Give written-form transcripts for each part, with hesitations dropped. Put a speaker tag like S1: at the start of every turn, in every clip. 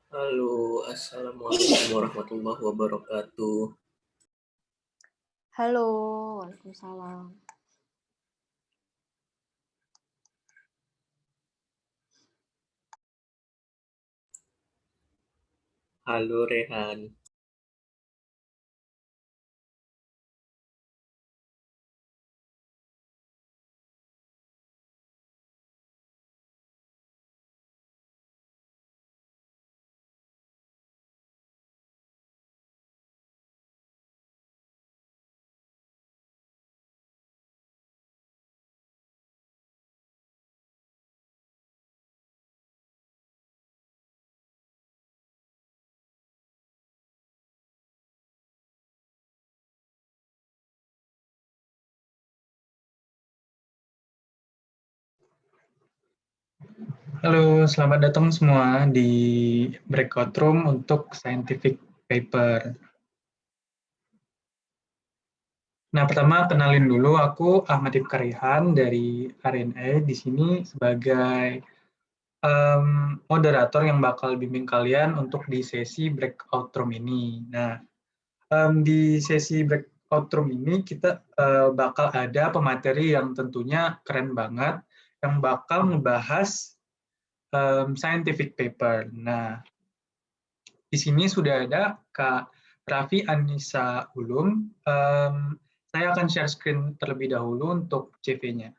S1: Halo, Assalamualaikum warahmatullahi wabarakatuh.
S2: Halo, Waalaikumsalam.
S1: Halo Rehan.
S3: Halo, selamat datang semua di breakout room untuk scientific paper. Nah, pertama kenalin dulu, aku Ahmad Ibkarihan dari RNA di sini sebagai moderator yang bakal bimbing kalian untuk di sesi breakout room ini. Nah, di sesi breakout room ini kita bakal ada pemateri yang tentunya keren banget, yang bakal ngebahas scientific paper. Nah, di sini sudah ada Kak Raffi Anissa Ulum. Saya akan share screen terlebih dahulu untuk CV-nya.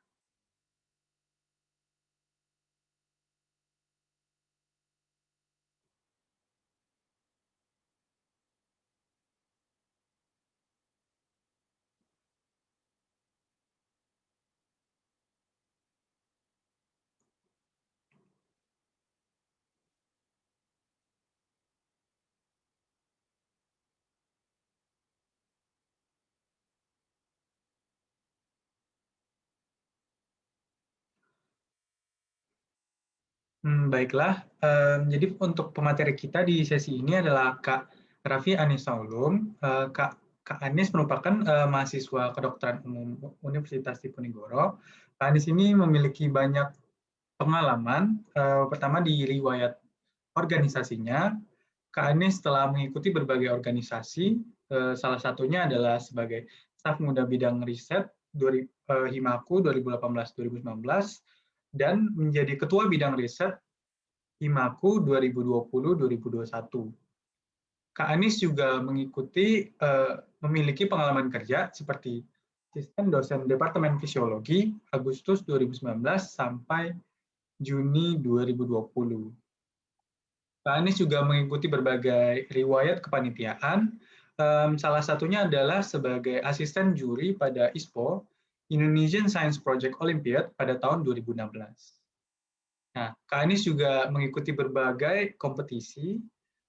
S3: Baiklah, jadi untuk pemateri kita di sesi ini adalah Kak Raffi Anissa Ulum. Kak Anis merupakan mahasiswa kedokteran umum Universitas Diponegoro. Kak Anis ini memiliki banyak pengalaman, pertama di riwayat organisasinya. Kak Anis telah mengikuti berbagai organisasi, salah satunya adalah sebagai staf muda bidang riset Himaku 2018-2019, dan menjadi ketua bidang riset Himaku 2020-2021. Kak Anis juga memiliki pengalaman kerja seperti asisten dosen Departemen Fisiologi Agustus 2019 sampai Juni 2020. Kak Anis juga mengikuti berbagai riwayat kepanitiaan, salah satunya adalah sebagai asisten juri pada ISPO, Indonesian Science Project Olympiad pada tahun 2016. Nah, Kak Anis juga mengikuti berbagai kompetisi,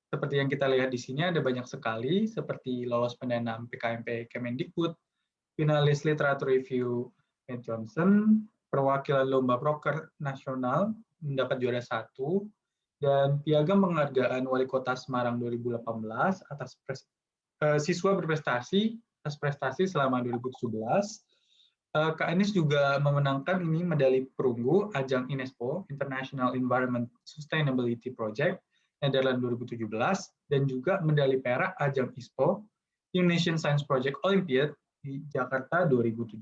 S3: seperti yang kita lihat di sini ada banyak sekali, seperti lolos pendanaan PKMP Kemendikbud, finalis literatur review Ed Johnson, perwakilan lomba proker nasional mendapat juara 1, dan piagam penghargaan Wali Kota Semarang 2018 atas siswa berprestasi atas prestasi selama 2017. Kak Anies juga memenangkan ini medali perunggu ajang INESPO International Environment Sustainability Project Netherlands 2017 dan juga medali perak ajang ISPO Indonesian Science Project Olympiad di Jakarta 2017.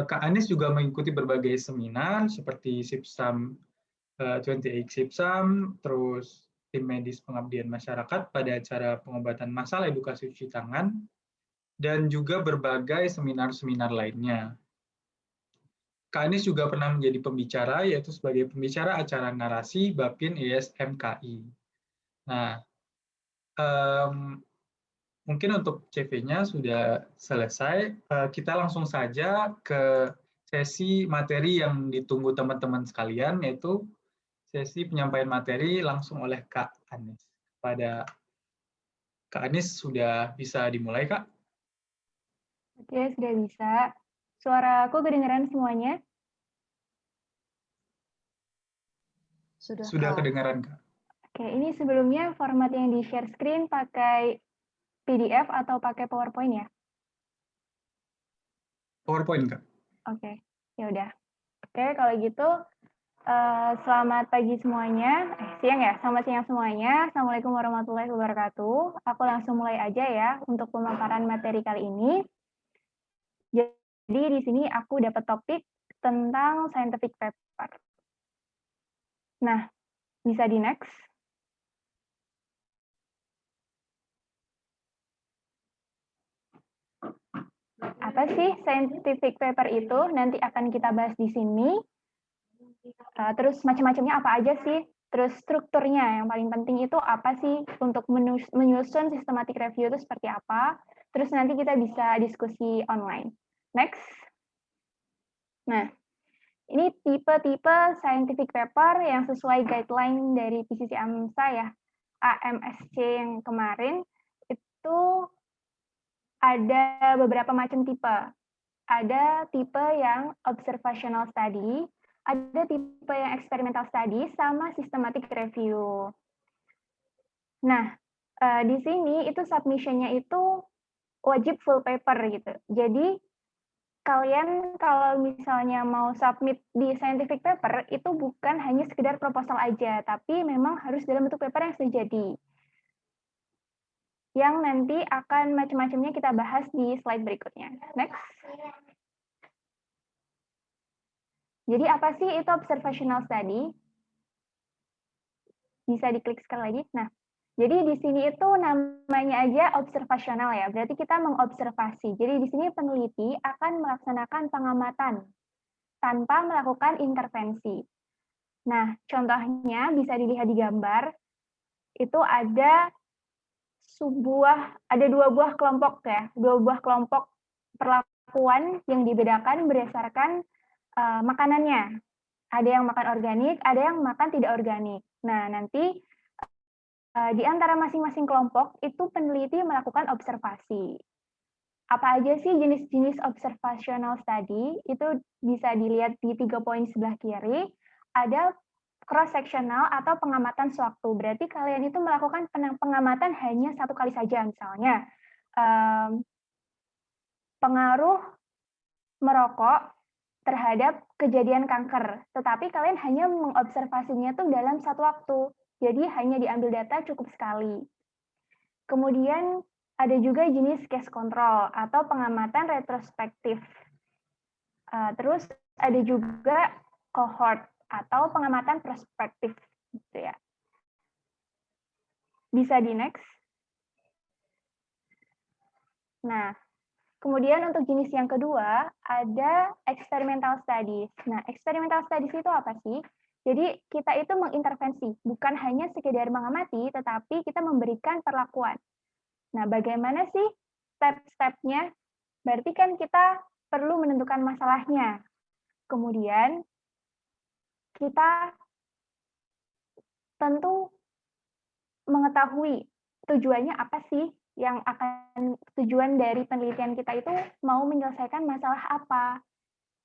S3: Kak Anies juga mengikuti berbagai seminar seperti SIPSAM 28 SIPSAM, terus tim medis pengabdian masyarakat pada acara pengobatan masalah edukasi cuci tangan, dan juga berbagai seminar-seminar lainnya. Kak Anies juga pernah menjadi pembicara, yaitu sebagai pembicara acara narasi Bapin ISMKI. Nah, mungkin untuk CV-nya sudah selesai. Kita langsung saja ke sesi materi yang ditunggu teman-teman sekalian, yaitu sesi penyampaian materi langsung oleh Kak Anies. Pada Kak Anies sudah bisa dimulai, Kak?
S2: Oke, sudah bisa. Suara aku kedengaran semuanya?
S3: Sudah kedengaran, Kak.
S2: Oke, ini sebelumnya format yang di-share screen pakai PDF atau pakai PowerPoint ya?
S3: PowerPoint, Kak.
S2: Oke, ya udah. Oke, kalau gitu Selamat pagi semuanya, siang ya, selamat siang semuanya. Assalamualaikum warahmatullahi wabarakatuh. Aku langsung mulai aja ya untuk pemaparan materi kali ini. Jadi di sini aku dapat topik tentang scientific paper. Nah, bisa di next. Apa sih scientific paper itu? Nanti akan kita bahas di sini. Terus macam-macamnya apa aja sih? Terus strukturnya yang paling penting itu apa sih? Untuk menyusun systematic review itu seperti apa? Terus nanti kita bisa diskusi online. Next. Nah, ini tipe-tipe scientific paper yang sesuai guideline dari PCC AMSA ya, AMSC yang kemarin, itu ada beberapa macam tipe. Ada tipe yang observational study, ada tipe yang experimental study, sama systematic review. Nah, di sini itu submission-nya itu wajib full paper gitu. Jadi, kalian kalau misalnya mau submit di scientific paper, itu bukan hanya sekedar proposal aja, tapi memang harus dalam bentuk paper yang sudah jadi. Yang nanti akan macam-macamnya kita bahas di slide berikutnya. Next. Jadi apa sih itu observational study? Bisa diklik sekali lagi. Nah, jadi di sini itu namanya aja observasional ya, berarti kita mengobservasi. Jadi di sini peneliti akan melaksanakan pengamatan tanpa melakukan intervensi. Nah, contohnya bisa dilihat di gambar, itu ada dua buah kelompok ya, dua buah kelompok perlakuan yang dibedakan berdasarkan makanannya. Ada yang makan organik, ada yang makan tidak organik. Nah, nanti di antara masing-masing kelompok itu peneliti melakukan observasi. Apa aja sih jenis-jenis observational study? Itu bisa dilihat di 3 poin sebelah kiri. Ada cross-sectional atau pengamatan sewaktu. Berarti kalian itu melakukan pengamatan hanya satu kali saja. Misalnya, pengaruh merokok terhadap kejadian kanker. Tetapi kalian hanya mengobservasinya itu dalam satu waktu. Jadi hanya diambil data cukup sekali. Kemudian ada juga jenis case control atau pengamatan retrospektif. Terus ada juga cohort atau pengamatan prospektif, gitu ya. Bisa di next. Nah, kemudian untuk jenis yang kedua ada experimental studies. Nah, experimental studies itu apa sih? Jadi kita itu mengintervensi, bukan hanya sekedar mengamati, tetapi kita memberikan perlakuan. Nah, bagaimana sih step-stepnya? Berarti kan kita perlu menentukan masalahnya. Kemudian kita tentu mengetahui tujuannya apa sih, yang akan tujuan dari penelitian kita itu mau menyelesaikan masalah apa.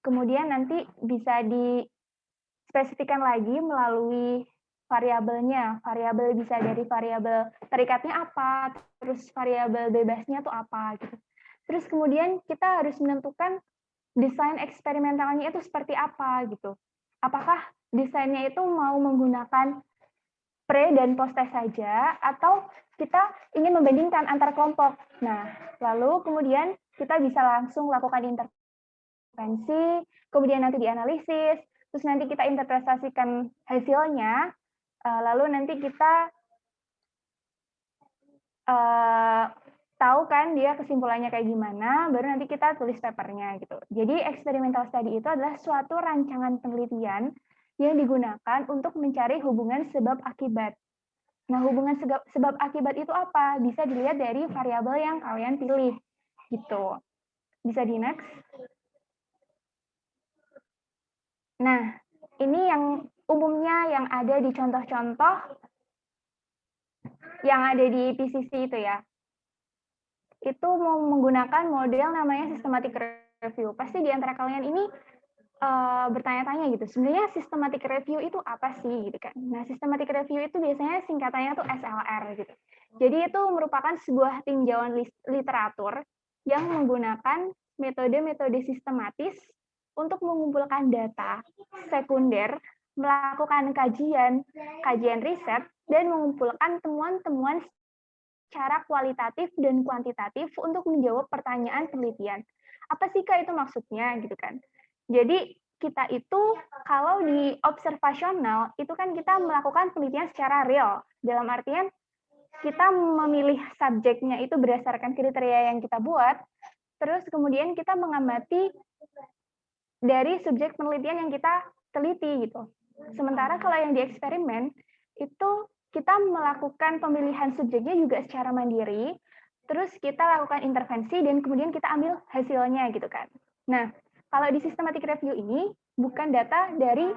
S2: Kemudian nanti bisa dispesifikan lagi melalui variabelnya. Variabel bisa dari variabel terikatnya apa, terus variabel bebasnya tuh apa gitu. Terus kemudian kita harus menentukan desain eksperimentalnya itu seperti apa gitu. Apakah desainnya itu mau menggunakan pre dan post test saja atau kita ingin membandingkan antar kelompok. Nah, lalu kemudian kita bisa langsung lakukan intervensi, kemudian nanti dianalisis, terus nanti kita interpretasikan hasilnya, lalu nanti kita tahu kan dia kesimpulannya kayak gimana, baru nanti kita tulis papernya gitu. Jadi experimental study itu adalah suatu rancangan penelitian yang digunakan untuk mencari hubungan sebab akibat. Nah, hubungan sebab akibat itu apa? Bisa dilihat dari variabel yang kalian pilih. Gitu. Bisa di next. Nah, ini yang umumnya yang ada di contoh-contoh yang ada di PCC itu ya. Itu menggunakan model namanya systematic review. Pasti di antara kalian ini bertanya-tanya gitu, sebenarnya systematic review itu apa sih gitu kan? Nah, systematic review itu biasanya singkatannya tuh SLR gitu. Jadi itu merupakan sebuah tinjauan literatur yang menggunakan metode-metode sistematis untuk mengumpulkan data sekunder melakukan kajian riset, dan mengumpulkan temuan-temuan secara kualitatif dan kuantitatif untuk menjawab pertanyaan penelitian. Apa sih Kak itu maksudnya gitu kan? Jadi kita itu kalau di observasional itu kan kita melakukan penelitian secara real. Dalam artian kita memilih subjeknya itu berdasarkan kriteria yang kita buat, terus kemudian kita mengamati dari subjek penelitian yang kita teliti gitu. Sementara kalau yang di eksperimen itu kita melakukan pemilihan subjeknya juga secara mandiri, terus kita lakukan intervensi dan kemudian kita ambil hasilnya gitu kan. Nah, kalau di systematic review ini bukan data dari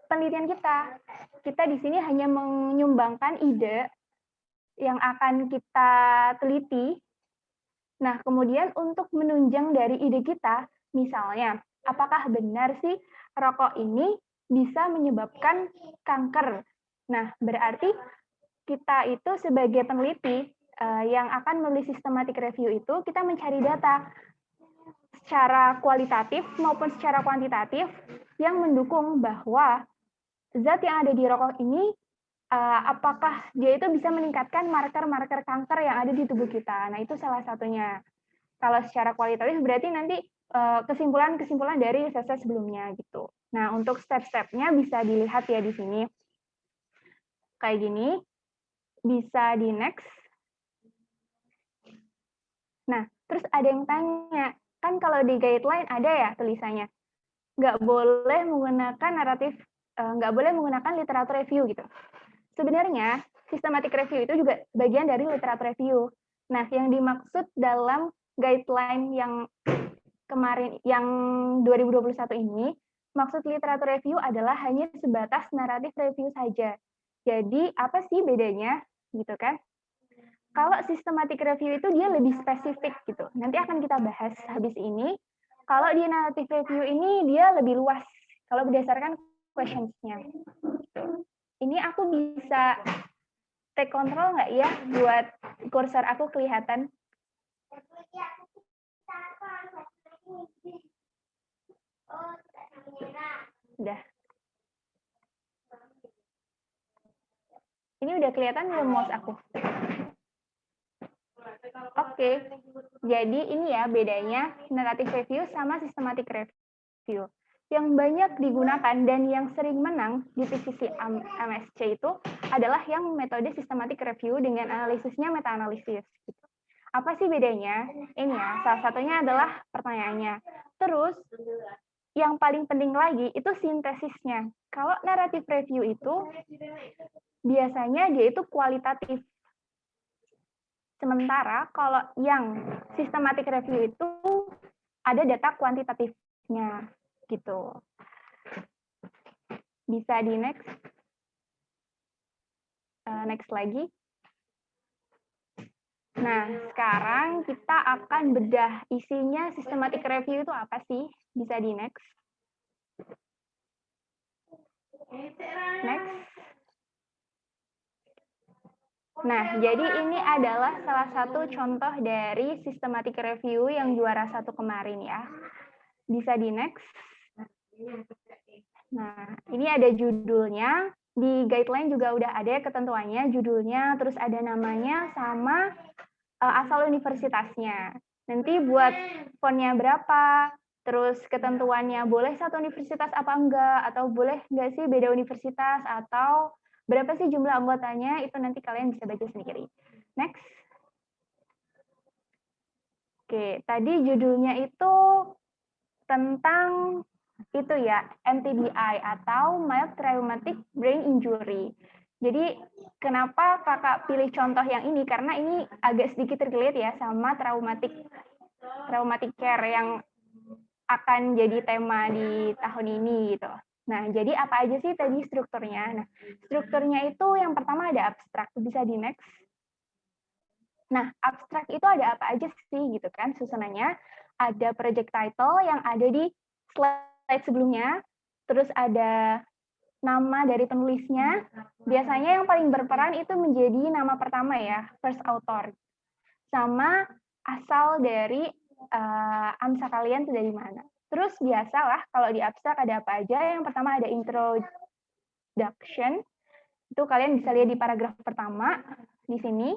S2: penelitian kita. Kita di sini hanya menyumbangkan ide yang akan kita teliti. Nah, kemudian untuk menunjang dari ide kita, misalnya, apakah benar sih rokok ini bisa menyebabkan kanker? Nah, berarti kita itu sebagai peneliti yang akan menulis systematic review itu, kita mencari data secara kualitatif maupun secara kuantitatif yang mendukung bahwa zat yang ada di rokok ini apakah dia itu bisa meningkatkan marker-marker kanker yang ada di tubuh kita. Nah, itu salah satunya. Kalau secara kualitatif berarti nanti kesimpulan-kesimpulan dari riset sebelumnya gitu. Nah, untuk step-stepnya bisa dilihat ya di sini. Kayak gini. Bisa di next. Nah, terus ada yang tanya, kan kalau di guideline ada ya tulisannya, nggak boleh menggunakan naratif, nggak boleh menggunakan literatur review gitu. Sebenarnya, systematic review itu juga bagian dari literatur review. Nah, yang dimaksud dalam guideline yang kemarin, yang 2021 ini, maksud literatur review adalah hanya sebatas naratif review saja. Jadi, apa sih bedanya? Gitu kan? Kalau systematic review itu dia lebih spesifik gitu. Nanti akan kita bahas habis ini. Kalau di narrative review ini dia lebih luas. Kalau berdasarkan questions-nya. Ini aku bisa take control nggak ya buat kursor aku kelihatan? Udah. Ini udah kelihatan belum mouse aku? Oke, jadi ini ya bedanya narrative review sama systematic review. Yang banyak digunakan dan yang sering menang di PCC MSc itu adalah yang metode systematic review dengan analisisnya meta-analisis. Apa sih bedanya? Ini ya, salah satunya adalah pertanyaannya. Terus, yang paling penting lagi itu sintesisnya. Kalau narrative review itu biasanya dia itu kualitatif. Sementara kalau yang systematic review itu ada data kuantitatifnya gitu. Bisa di next. Next lagi. Nah, sekarang kita akan bedah isinya systematic review itu apa sih? Bisa di next. Next. Nah, jadi ini adalah salah satu contoh dari systematic review yang juara 1 kemarin ya. Bisa di next. Nah, ini ada judulnya. Di guideline juga udah ada ketentuannya, judulnya, terus ada namanya sama asal universitasnya. Nanti buat fontnya berapa, terus ketentuannya boleh satu universitas apa enggak, atau boleh enggak sih beda universitas, atau berapa sih jumlah anggotanya, itu nanti kalian bisa baca sendiri. Next. Oke, tadi judulnya itu tentang itu ya, MTBI atau mild traumatic brain injury. Jadi kenapa kakak pilih contoh yang ini? Karena ini agak sedikit relate ya sama traumatic care yang akan jadi tema di tahun ini gitu. Nah, jadi apa aja sih tadi strukturnya? Nah, strukturnya itu yang pertama ada abstrak, bisa di next. Nah, abstrak itu ada apa aja sih gitu kan susunannya? Ada project title yang ada di slide sebelumnya, terus ada nama dari penulisnya. Biasanya yang paling berperan itu menjadi nama pertama ya, first author. Sama asal dari AMSA kalian itu dari mana. Terus biasalah kalau di abstrak ada apa aja. Yang pertama ada abduction. Itu kalian bisa lihat di paragraf pertama di sini.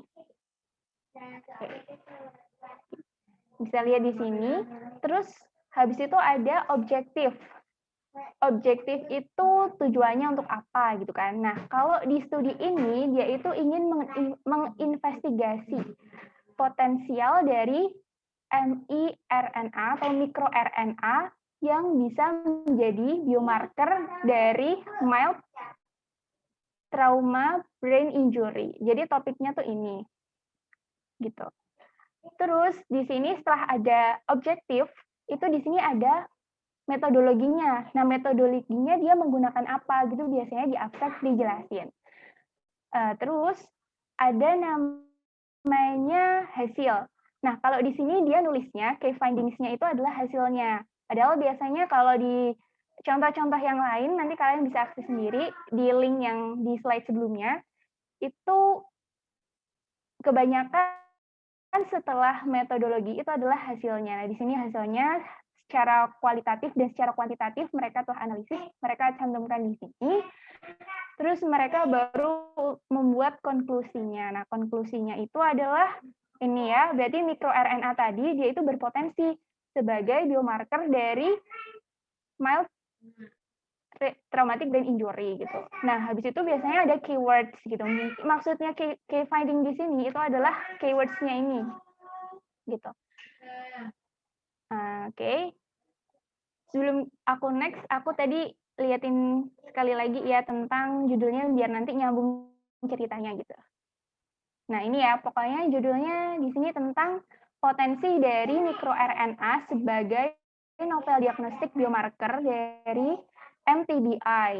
S2: Bisa lihat di sini. Terus habis itu ada objektif. Objektif itu tujuannya untuk apa gitu kan. Nah, kalau di studi ini dia itu ingin menginvestigasi potensial dari miRNA atau mikroRNA yang bisa menjadi biomarker dari mild trauma brain injury. Jadi topiknya tuh ini. Gitu. Terus di sini setelah ada objektif, itu di sini ada metodologinya. Nah, metodologinya dia menggunakan apa gitu biasanya di abstrak dijelasin. Terus ada namanya hasil. Nah, kalau di sini dia nulisnya key findings-nya itu adalah hasilnya. Padahal biasanya kalau di contoh-contoh yang lain nanti kalian bisa akses sendiri di link yang di slide sebelumnya. Itu kebanyakan setelah metodologi itu adalah hasilnya. Nah, di sini hasilnya secara kualitatif dan secara kuantitatif mereka telah analisis, mereka cantumkan di sini. Terus mereka baru membuat konklusinya. Nah, konklusinya itu adalah ini ya, berarti mikroRNA tadi dia itu berpotensi sebagai biomarker dari mild traumatic brain injury gitu. Nah, habis itu biasanya ada keywords gitu. Maksudnya key finding di sini itu adalah keywords-nya ini. Gitu. Oke. Sebelum aku next, aku tadi liatin sekali lagi ya tentang judulnya biar nanti nyambung ceritanya gitu. Nah, ini ya, pokoknya judulnya di sini tentang potensi dari mikroRNA sebagai novel diagnostik biomarker dari MTBI.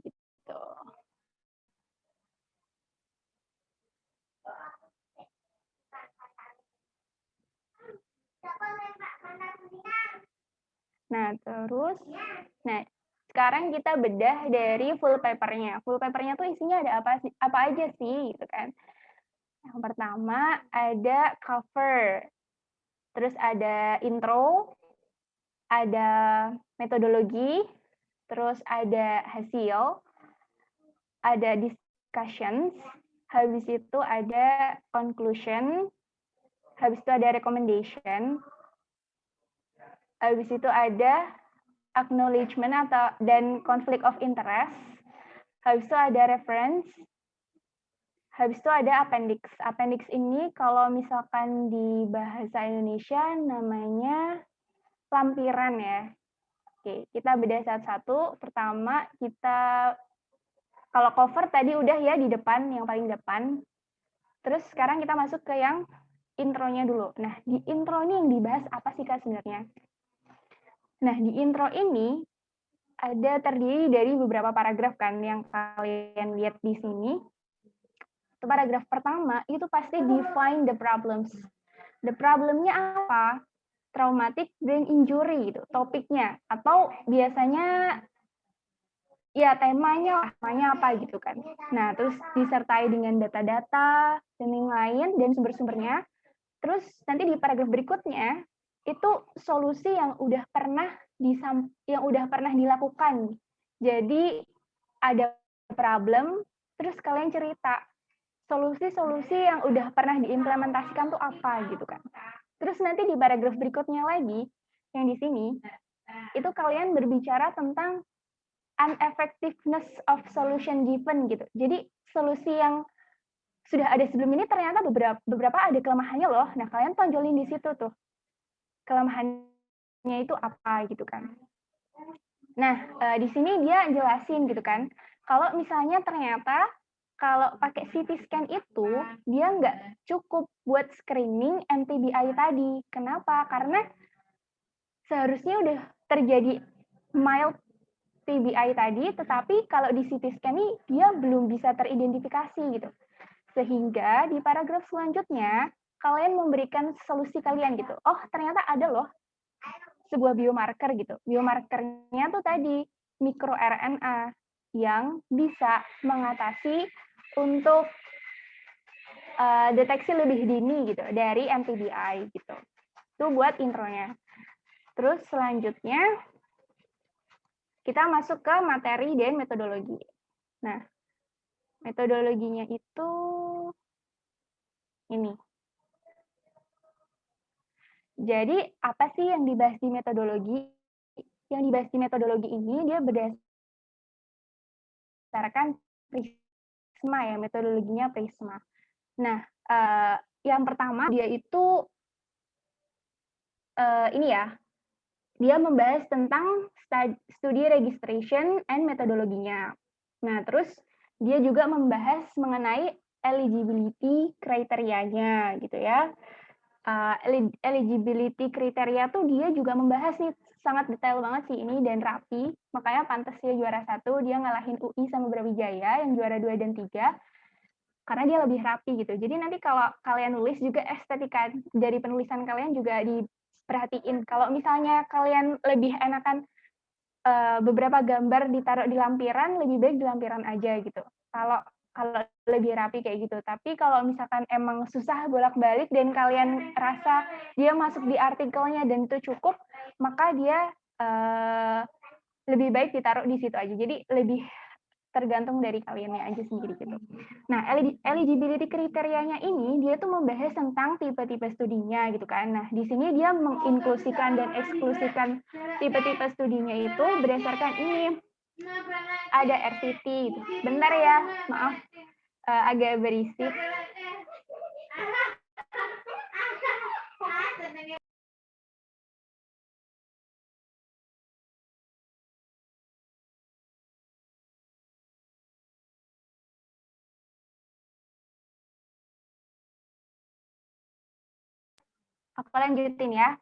S2: Gitu. Nah, terus, sekarang kita bedah dari full paper-nya. Full paper-nya tuh isinya ada apa aja sih, gitu kan? Yang pertama ada cover, terus ada intro, ada metodologi, terus ada hasil, ada discussions, habis itu ada conclusion, habis itu ada recommendation, habis itu ada acknowledgement dan conflict of interest, habis itu ada reference, habis itu ada appendix. Appendix ini kalau misalkan di bahasa Indonesia namanya lampiran ya. Oke, kita bedah satu-satu. Pertama, kalau cover tadi udah ya di depan, yang paling depan. Terus sekarang kita masuk ke yang intronya dulu. Nah, di intro ini yang dibahas apa sih Kak sebenarnya? Nah, di intro ini ada terdiri dari beberapa paragraf kan yang kalian lihat di sini. Paragraf pertama itu pasti define the problems. The problem-nya apa? Traumatic brain injury gitu, topiknya. Atau biasanya ya temanya apa gitu kan. Nah, terus disertai dengan data-data dan yang lain dan sumber-sumbernya. Terus nanti di paragraf berikutnya itu solusi yang udah pernah dilakukan. Jadi ada problem, terus kalian cerita solusi-solusi yang udah pernah diimplementasikan tuh apa gitu kan. Terus nanti di paragraf berikutnya lagi yang di sini itu kalian berbicara tentang ineffectiveness of solution given gitu. Jadi solusi yang sudah ada sebelum ini ternyata beberapa ada kelemahannya loh. Nah, kalian tonjolin di situ tuh. Kelemahannya itu apa gitu kan. Nah, di sini dia jelasin gitu kan. Kalau misalnya ternyata kalau pakai CT scan itu dia nggak cukup buat screening MTBI tadi. Kenapa? Karena seharusnya udah terjadi mild TBI tadi, tetapi kalau di CT scan ini dia belum bisa teridentifikasi gitu. Sehingga di paragraf selanjutnya kalian memberikan solusi kalian gitu. Oh, ternyata ada loh sebuah biomarker gitu. Biomarkernya tuh tadi mikroRNA yang bisa mengatasi untuk deteksi lebih dini gitu dari MTBI gitu. Itu buat intronya. Terus selanjutnya kita masuk ke materi dan metodologi. Nah, metodologinya itu ini. Jadi, apa sih yang dibahas di metodologi? Yang dibahas di metodologi ini dia berdasarkan Prisma ya, metodologinya Prisma. Nah, yang pertama dia itu ini ya, dia membahas tentang studi registration and metodologinya. Nah, terus dia juga membahas mengenai eligibility kriterianya gitu ya. Eligibility kriteria tuh dia juga membahas nih, sangat detail banget sih ini dan rapi, makanya pantas dia juara 1, dia ngalahin UI sama Brawijaya yang juara 2 dan 3, karena dia lebih rapi gitu. Jadi nanti kalau kalian nulis juga estetika dari penulisan kalian juga diperhatiin. Kalau misalnya kalian lebih enakan beberapa gambar ditaruh di lampiran, lebih baik di lampiran aja gitu. Kalau lebih rapi kayak gitu. Tapi kalau misalkan emang susah bolak-balik dan kalian rasa dia masuk di artikelnya dan itu cukup, maka dia lebih baik ditaruh di situ aja. Jadi lebih tergantung dari kaliannya aja sendiri gitu. Nah, eligibility kriterianya ini dia tuh membahas tentang tipe-tipe studinya gitu kan. Nah, di sini dia menginklusikan dan eksklusikan tipe-tipe studinya itu berdasarkan ini. Ada RCT. Gitu. Bentar ya, maaf agak berisik. Aku lanjutin ya.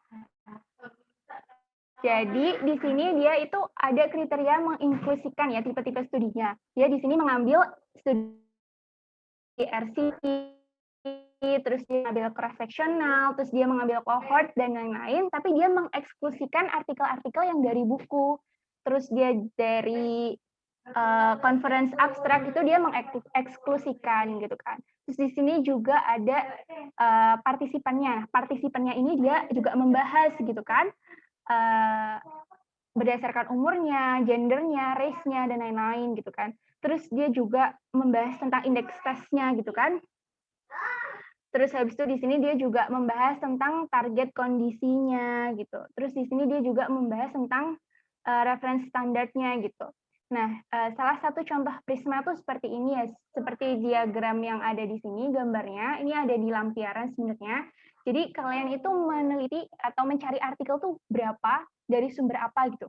S2: Jadi di sini dia itu ada kriteria menginklusikan ya tipe-tipe studinya. Dia di sini mengambil studi RCT, terus dia mengambil cross-sectional, terus dia mengambil cohort dan lain-lain, tapi dia mengeksklusikan artikel-artikel yang dari buku. Terus dia dari conference abstrak itu dia mengeksklusikan gitu kan. Terus di sini juga ada partisipannya. Partisipannya ini dia juga membahas gitu kan, berdasarkan umurnya, gendernya, race-nya dan lain-lain gitu kan. Terus dia juga membahas tentang indeks tesnya gitu kan. Terus habis itu di sini dia juga membahas tentang target kondisinya gitu. Terus di sini dia juga membahas tentang reference standarnya gitu. Nah, salah satu contoh Prisma tuh seperti ini ya, seperti diagram yang ada di sini gambarnya. Ini ada di lampiran sebenarnya. Jadi kalian itu meneliti atau mencari artikel tuh berapa dari sumber apa gitu.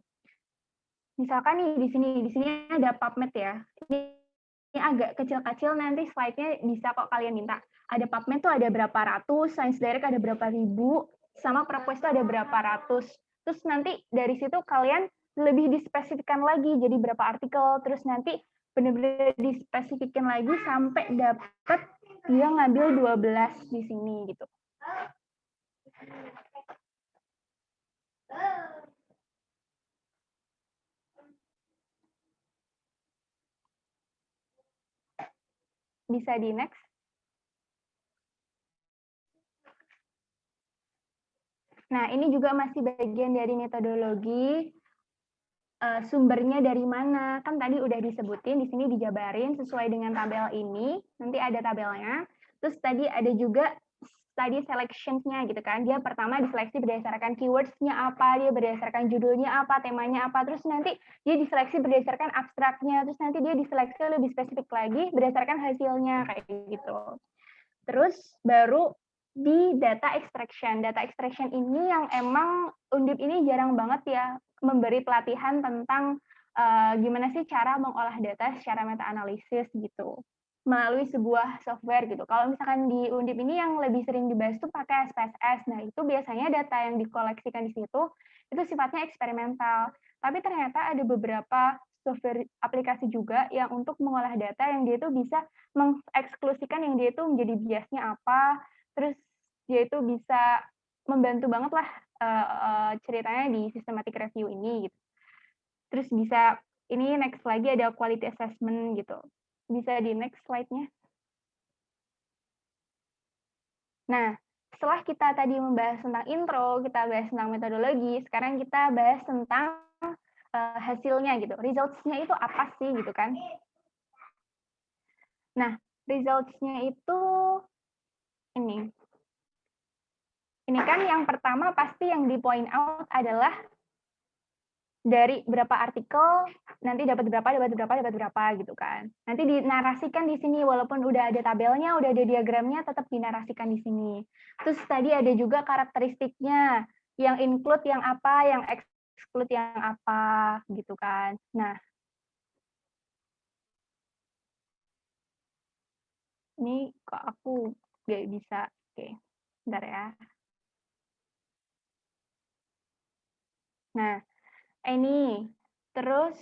S2: Misalkan nih di sini ada PubMed ya. Ini agak kecil-kecil, nanti slide-nya bisa kok kalian minta. Ada PubMed tuh ada berapa ratus, Science Direct ada berapa ribu, sama ProQuest tuh ada berapa ratus. Terus nanti dari situ kalian lebih dispesifikkan lagi jadi berapa artikel, terus nanti benar-benar dispesifikkan lagi sampai dapat dia ngambil 12 di sini gitu. Bisa di next. Nah, ini juga masih bagian dari metodologi. Sumbernya dari mana, kan tadi udah disebutin, di sini dijabarin sesuai dengan tabel ini, nanti ada tabelnya. Terus tadi ada juga study selections-nya gitu kan, dia pertama diseleksi berdasarkan keywords-nya apa, dia berdasarkan judulnya apa, temanya apa, terus nanti dia diseleksi berdasarkan abstraknya, terus nanti dia diseleksi lebih spesifik lagi berdasarkan hasilnya, kayak gitu. Terus baru di data extraction. Data extraction ini yang emang Undip ini jarang banget ya memberi pelatihan tentang gimana sih cara mengolah data secara meta-analisis gitu melalui sebuah software gitu. Kalau misalkan di Undip ini yang lebih sering dibahas tuh pakai SPSS. Nah, itu biasanya data yang dikoleksikan di situ itu sifatnya eksperimental. Tapi ternyata ada beberapa software aplikasi juga yang untuk mengolah data yang dia itu bisa mengeksklusikan yang dia itu menjadi biasnya apa, terus dia itu bisa membantu banget lah ceritanya di systematic review ini gitu. Terus bisa ini next lagi ada quality assessment gitu. Bisa di next slide-nya. Nah, setelah kita tadi membahas tentang intro, kita bahas tentang metodologi, sekarang kita bahas tentang hasilnya gitu. Results-nya itu apa sih gitu kan? Nah, results-nya itu ini. Ini kan yang pertama pasti yang di point out adalah dari berapa artikel nanti dapat berapa gitu kan. Nanti dinarasikan di sini walaupun udah ada tabelnya, udah ada diagramnya tetap dinarasikan di sini. Terus tadi ada juga karakteristiknya, yang include yang apa, yang exclude yang apa gitu kan. Nah, ini kok aku nggak bisa. Oke, bentar ya. Nah, ini terus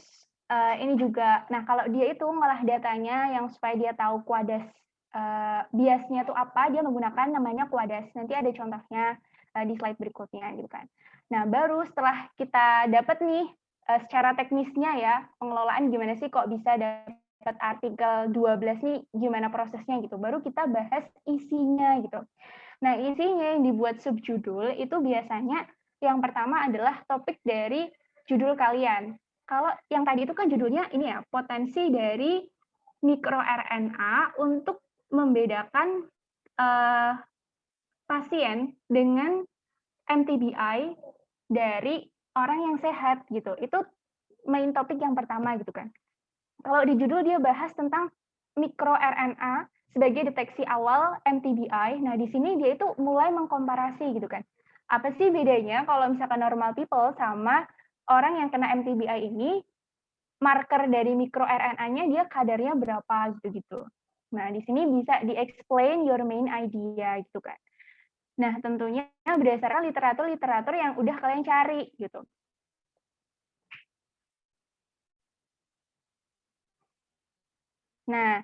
S2: ini juga. Nah, kalau dia itu ngolah datanya yang supaya dia tahu kuadras biasnya tuh apa, dia menggunakan namanya kuadras. Nanti ada contohnya di slide berikutnya gitu kan. Nah, baru setelah kita dapat nih secara teknisnya ya, pengelolaan gimana sih kok bisa dapat artikel 12 nih, gimana prosesnya gitu. Baru kita bahas isinya gitu. Nah, isinya yang dibuat subjudul itu biasanya yang pertama adalah topik dari judul kalian. Kalau yang tadi itu kan judulnya ini ya, potensi dari mikroRNA untuk membedakan pasien dengan MTBI dari orang yang sehat gitu. Itu main topik yang pertama gitu kan. Kalau di judul dia bahas tentang mikroRNA sebagai deteksi awal MTBI. Nah, di sini dia itu mulai mengkomparasi gitu kan. Apa sih bedanya kalau misalkan normal people sama orang yang kena MTBI ini, marker dari mikroRNA-nya dia kadarnya berapa gitu-gitu. Nah, di sini bisa di-explain your main idea gitu kan. Nah, tentunya berdasarkan literatur-literatur yang udah kalian cari gitu. Nah,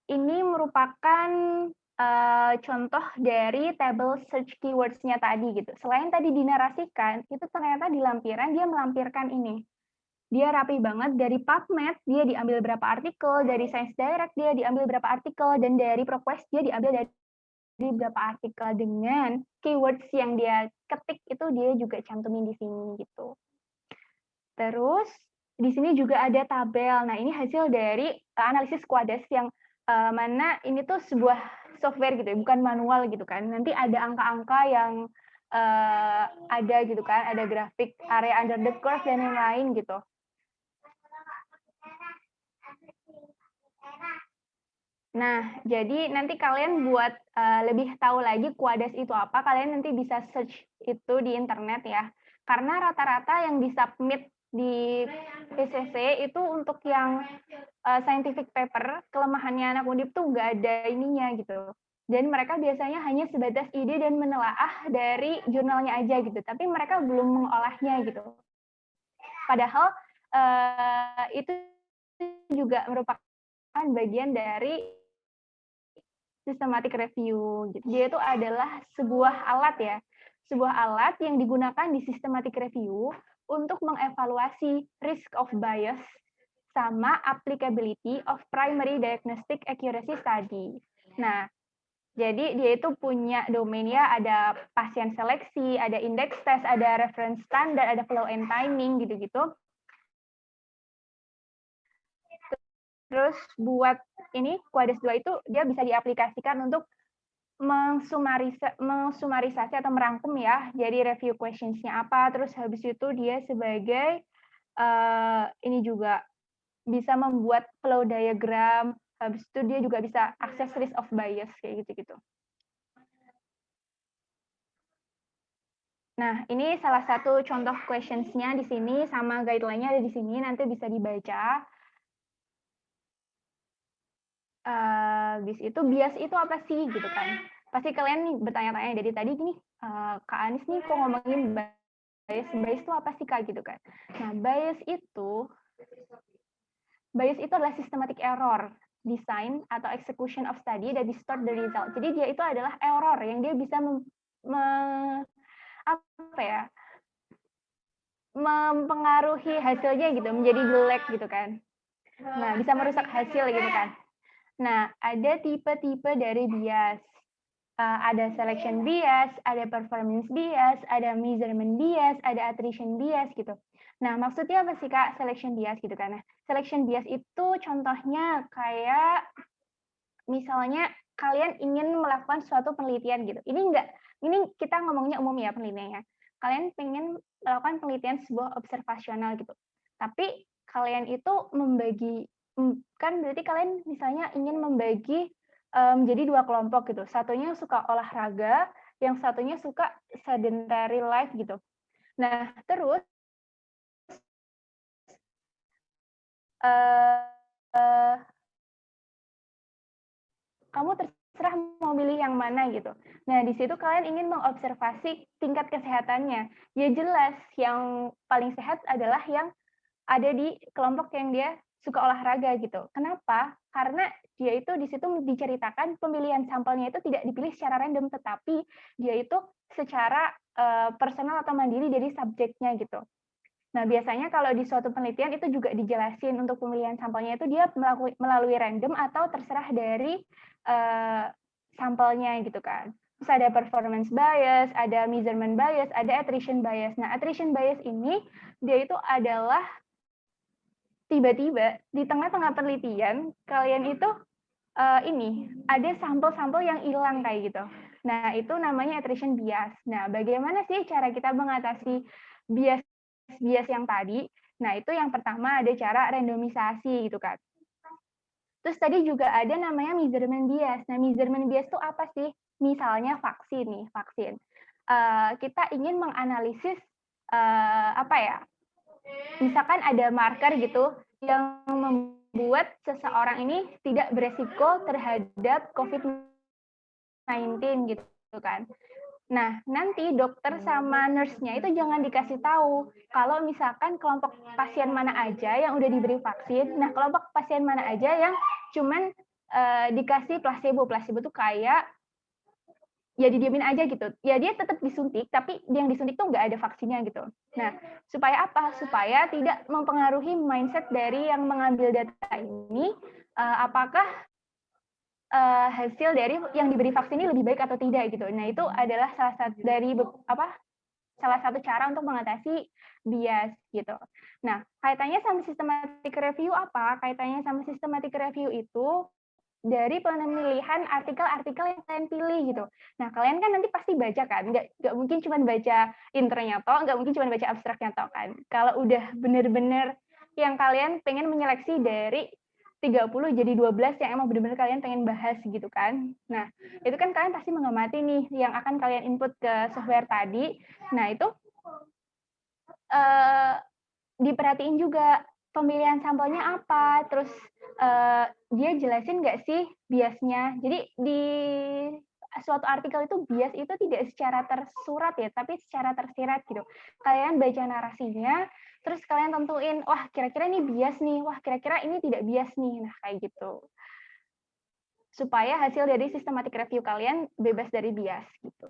S2: ini merupakan contoh dari table search keywords-nya tadi gitu. Selain tadi dinarasikan, itu ternyata di lampiran dia melampirkan ini. Dia rapi banget dari PubMed, dia diambil berapa artikel, dari Science Direct dia diambil berapa artikel, dan dari ProQuest dia diambil dari berapa artikel dengan keywords yang dia ketik itu dia juga cantumin di sini gitu. Terus di sini juga ada tabel. Nah, ini hasil dari analisis Quades yang mana ini tuh sebuah software gitu ya, bukan manual gitu kan. Nanti ada angka-angka yang ada gitu kan, ada grafik area under the curve dan yang lain gitu. Nah, jadi nanti kalian buat lebih tahu lagi Quades itu apa, kalian nanti bisa search itu di internet ya. Karena rata-rata yang disubmit di PCC itu untuk yang scientific paper, kelemahannya anak undip tuh nggak ada ininya gitu. Dan mereka biasanya hanya sebatas ide dan menelaah dari jurnalnya aja gitu, tapi mereka belum mengolahnya gitu. Padahal itu juga merupakan bagian dari systematic review. Dia itu adalah sebuah alat ya, sebuah alat yang digunakan di systematic review untuk mengevaluasi risk of bias sama applicability of primary diagnostic accuracy study. Nah, jadi dia itu punya domain ya, ada pasien seleksi, ada index test, ada reference standard, ada flow and timing gitu-gitu. Terus buat ini Quades 2 itu dia bisa diaplikasikan untuk mengsumarisasi atau merangkum ya, jadi review questions-nya apa, terus habis itu dia sebagai ini juga bisa membuat flow diagram, habis itu dia juga bisa akses risk of bias kayak gitu-gitu. Nah, ini salah satu contoh questions-nya di sini sama guideline-nya ada di sini, nanti bisa dibaca. Habis itu bias itu apa sih gitu kan? Pasti kalian nih bertanya-tanya dari tadi gini, Kak Anis nih kok ngomongin bias itu apa sih Kak gitu kan? Nah, bias itu adalah systematic error design atau execution of study that distort the result. Jadi dia itu adalah error yang dia bisa mempengaruhi hasilnya gitu, menjadi jelek gitu kan. Nah, bisa merusak hasil gitu kan. Nah, ada tipe-tipe dari bias. Ada selection bias, ada performance bias, ada measurement bias, ada attrition bias gitu. Nah, maksudnya apa sih, Kak, selection bias gitu kan? Nah, selection bias itu contohnya kayak misalnya kalian ingin melakukan suatu penelitian gitu. Ini kita ngomongnya umum ya penelitiannya. Kalian pengen melakukan penelitian sebuah observasional gitu. Tapi kalian itu membagi, kan berarti kalian misalnya ingin membagi menjadi 2 kelompok gitu. Satunya suka olahraga, yang satunya suka sedentary life gitu. Nah, terus kamu terserah mau pilih yang mana gitu. Nah, di situ kalian ingin mengobservasi tingkat kesehatannya. Ya jelas, yang paling sehat adalah yang ada di kelompok yang dia suka olahraga gitu. Kenapa? Karena dia itu di situ diceritakan pemilihan sampelnya itu tidak dipilih secara random, tetapi dia itu secara personal atau mandiri dari subjeknya gitu. Nah, biasanya kalau di suatu penelitian itu juga dijelasin untuk pemilihan sampelnya itu dia melalui random atau terserah dari sampelnya gitu kan. Terus ada performance bias, ada measurement bias, ada attrition bias. Nah, attrition bias ini dia itu adalah tiba-tiba di tengah-tengah penelitian kalian itu ini ada sampel-sampel yang hilang kayak gitu. Nah, itu namanya attrition bias. Nah, bagaimana sih cara kita mengatasi bias yang tadi? Nah, itu yang pertama ada cara randomisasi gitu kan. Terus tadi juga ada namanya measurement bias. Nah, measurement bias itu apa sih? Misalnya vaksin nih, vaksin. Kita ingin menganalisis apa ya? Misalkan ada marker gitu yang membuat seseorang ini tidak beresiko terhadap COVID-19 gitu kan. Nah, nanti dokter sama nurse-nya itu jangan dikasih tahu kalau misalkan kelompok pasien mana aja yang udah diberi vaksin, nah kelompok pasien mana aja yang cuman dikasih placebo. Placebo tuh kayak ya didiemin aja gitu. Ya dia tetap disuntik, tapi yang disuntik tuh nggak ada vaksinnya gitu. Nah, supaya apa? Supaya tidak mempengaruhi mindset dari yang mengambil data ini, apakah hasil dari yang diberi vaksin ini lebih baik atau tidak gitu. Nah, itu adalah salah satu cara untuk mengatasi bias gitu. Nah, kaitannya sama systematic review apa? Kaitannya sama systematic review itu dari pemilihan artikel-artikel yang kalian pilih gitu. Nah, kalian kan nanti pasti baca kan, nggak mungkin cuma baca intronya toh, nggak mungkin cuma baca abstraknya toh kan. Kalau udah bener-bener yang kalian pengen menyeleksi dari 30 jadi 12 yang emang benar-benar kalian pengen bahas gitu kan. Nah, itu kan kalian pasti mengamati nih yang akan kalian input ke software tadi. Nah, itu diperhatiin juga pemilihan sampelnya apa, terus dia jelasin nggak sih biasnya. Jadi di suatu artikel itu bias itu tidak secara tersurat ya, tapi secara tersirat gitu. Kalian baca narasinya, terus kalian tentuin, wah kira-kira ini bias nih, wah kira-kira ini tidak bias nih. Nah, kayak gitu. Supaya hasil dari systematic review kalian bebas dari bias gitu.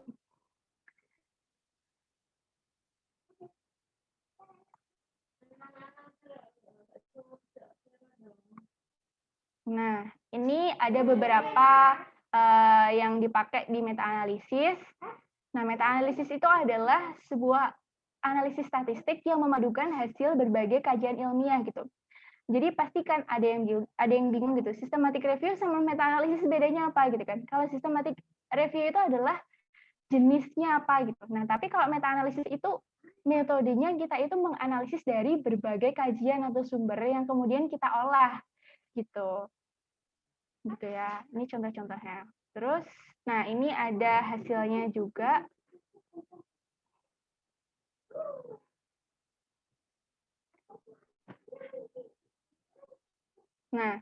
S2: Nah, ini ada beberapa yang dipakai di meta-analisis. Nah, meta-analisis itu adalah sebuah analisis statistik yang memadukan hasil berbagai kajian ilmiah gitu. Jadi pastikan ada yang bingung gitu. Systematic review sama meta-analisis bedanya apa gitu kan? Kalau systematic review itu adalah jenisnya apa gitu. Nah, tapi kalau meta-analisis itu metodenya kita itu menganalisis dari berbagai kajian atau sumber yang kemudian kita olah gitu. Gitu ya. Ini contoh-contohnya. Terus, nah ini ada hasilnya juga. Nah,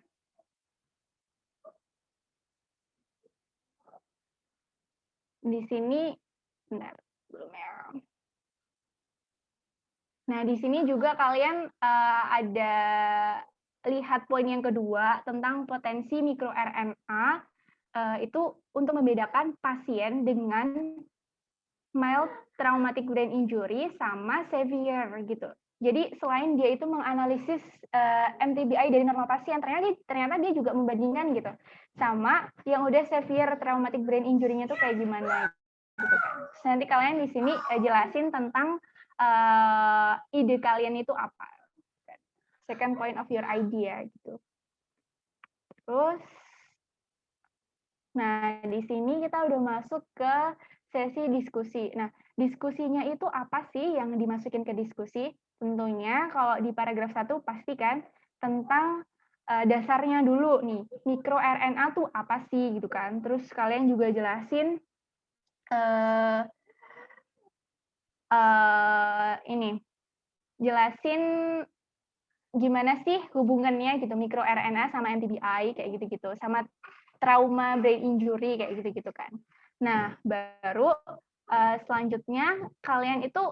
S2: di sini, bentar, belum ya. Nah, di sini juga kalian ada lihat poin yang kedua tentang potensi mikroRNA itu untuk membedakan pasien dengan mild traumatic brain injury sama severe gitu. Jadi selain dia itu menganalisis MTBI dari normal pasien, ternyata dia juga membandingkan gitu sama yang udah severe traumatic brain injury-nya tuh kayak gimana gitu kan. Nanti kalian di sini jelasin tentang ide kalian itu apa. Second point of your idea gitu. Terus, nah di sini kita udah masuk ke sesi diskusi. Nah, diskusinya itu apa sih yang dimasukin ke diskusi? Tentunya kalau di paragraf 1 pasti kan tentang dasarnya dulu nih, mikroRNA tuh apa sih gitu kan. Terus kalian juga jelasin jelasin gimana sih hubungannya gitu mikroRNA sama MTBI kayak gitu-gitu, sama trauma brain injury kayak gitu-gitu kan. Nah, baru selanjutnya kalian itu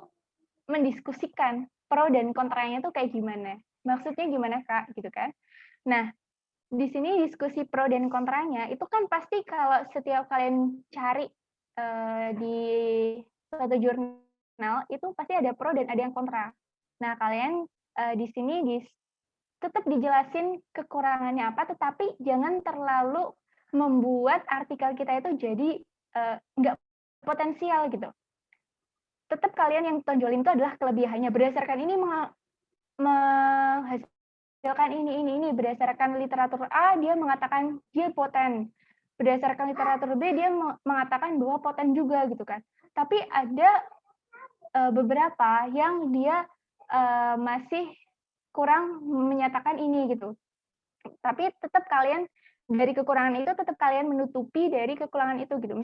S2: mendiskusikan pro dan kontranya itu kayak gimana. Maksudnya gimana, Kak? Gitu kan. Nah, di sini diskusi pro dan kontranya itu kan pasti kalau setiap kalian cari di suatu jurnal itu pasti ada pro dan ada yang kontra. Nah, kalian di sini tetap dijelasin kekurangannya apa, tetapi jangan terlalu membuat artikel kita itu jadi nggak potensial gitu. Tetap kalian yang tonjolin itu adalah kelebihannya. Berdasarkan ini menghasilkan ini. Berdasarkan literatur A, dia mengatakan dia poten. Berdasarkan literatur B, dia mengatakan bahwa poten juga gitu kan. Tapi ada beberapa yang dia masih kurang menyatakan ini gitu. Tapi tetap kalian dari kekurangan itu tetap kalian menutupi dari kekurangan itu gitu.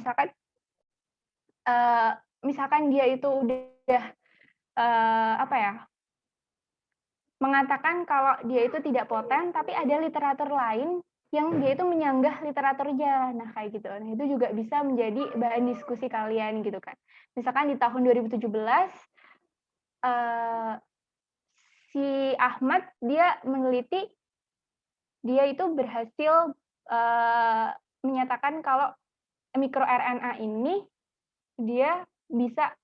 S2: Misalkan dia itu udah mengatakan kalau dia itu tidak poten, tapi ada literatur lain yang dia itu menyanggah literaturnya. Nah, kayak gitu. Nah, itu juga bisa menjadi bahan diskusi kalian gitu kan. Misalkan di tahun 2017 si Ahmad dia meneliti, dia itu berhasil menyatakan kalau mikroRNA ini dia bisa